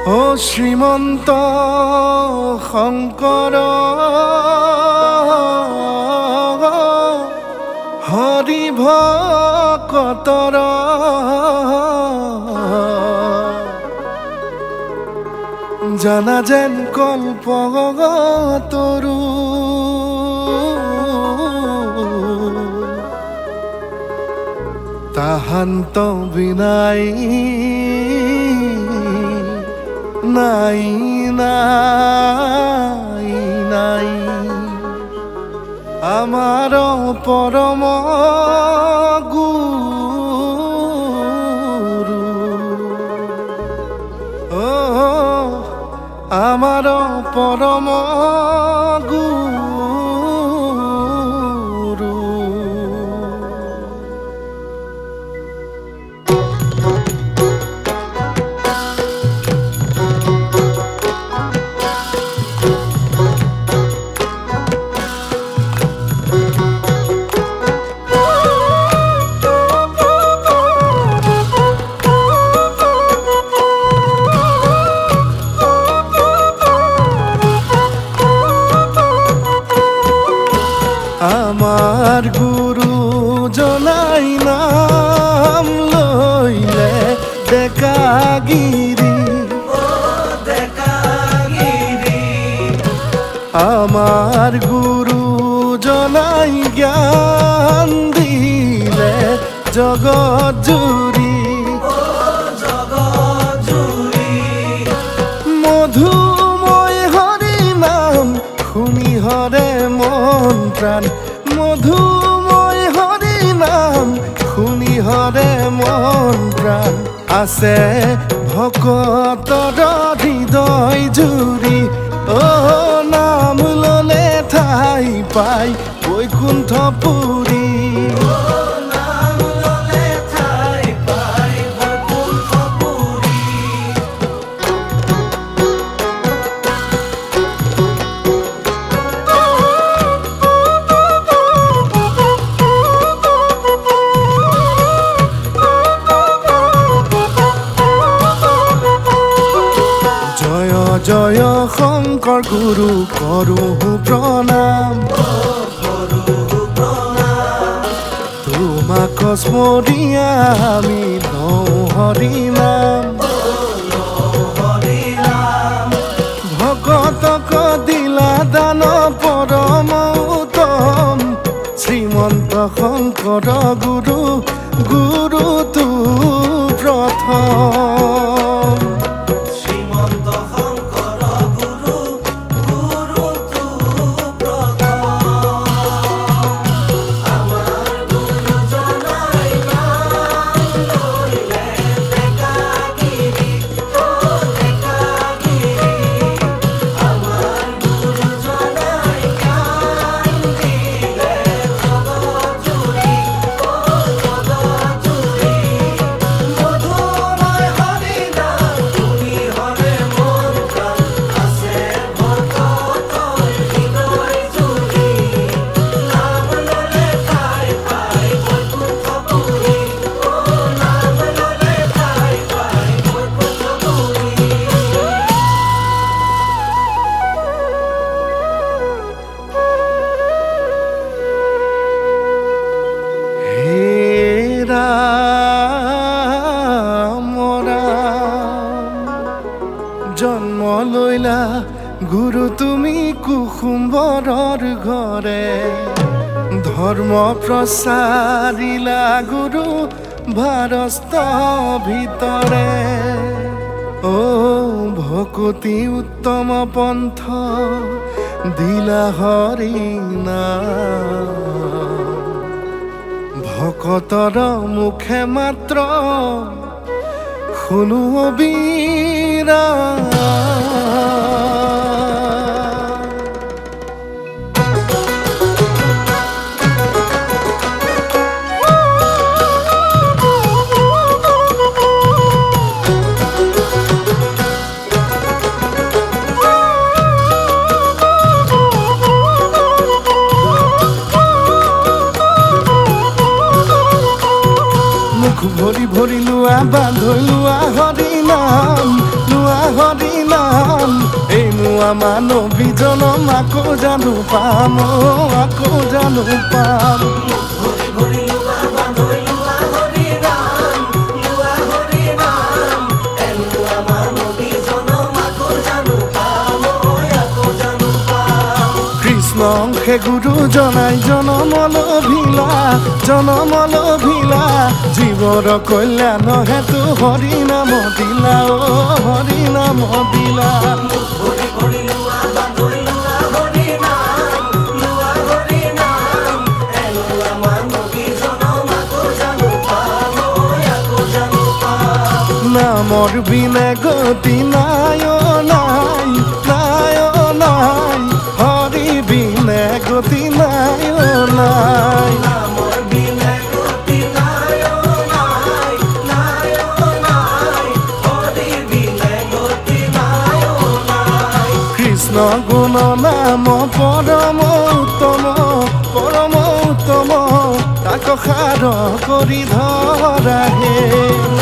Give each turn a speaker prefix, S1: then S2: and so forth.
S1: ও শ্রীমন্ত শঙ্কৰ হৰি ভকতৰ জানা যেন কল্পতৰু তাহান্ত বিনাই নাই নাই নাই আমার পরম গুরু ও আমার পরম গুরু আমার গুরু জনাই নাম লইলে দেখাগিরি আমার গুরু জনাই জ্ঞান দিলে জগৎ জুড়ি মধুময় হরি নাম শুনি হরে মন প্রাণ মধুময় হরি নাম শুনি হৰে মন প্ৰাণ আছে ভকতৰ হৃদয় জুৰি ও নাম ললে ঠাই পাই বৈকুণ্ঠপুৰী জয় শংকৰ গুৰু কৰোঁ প্ৰণাম তোমাক স্মৰিয়া আমি লওঁ হৰি নাম ভকতক দিলা দান পৰম উত্তম শ্ৰীমন্ত শংকৰ গুৰু গুৰু তু প্ৰথম জন্ম লইলা গুৰু তুমি কুসুম্বৰৰ ঘৰে ধৰ্ম প্ৰচাৰিলা গুৰু ভাৰস্ত ভিতৰে ও ভকতি উত্তম পন্থ দিলা হৰি নাম ভকতৰ মুখে মাত্ৰ শুনো বীৰা ভৰি ভৰি লোৱা বান্ধৈ লোৱা হৰি নাম লোৱা হৰি মানৱী জনম আকৌ জানো পাম আকৌ জানো পাম কৃষ্ণংসে গুৰু জনাই জনমল ভিলা জীৱৰ কল্যাণ হেতু হৰি নাম দিলা হৰি নাম দিলা নামৰ বিনে গতি নাই নাই নাই নাই হৰি বিনে গতি নাই নাই কৃষ্ণ গুণ নাম পৰম উত্তম তাক সাৰ কৰি ধৰা হে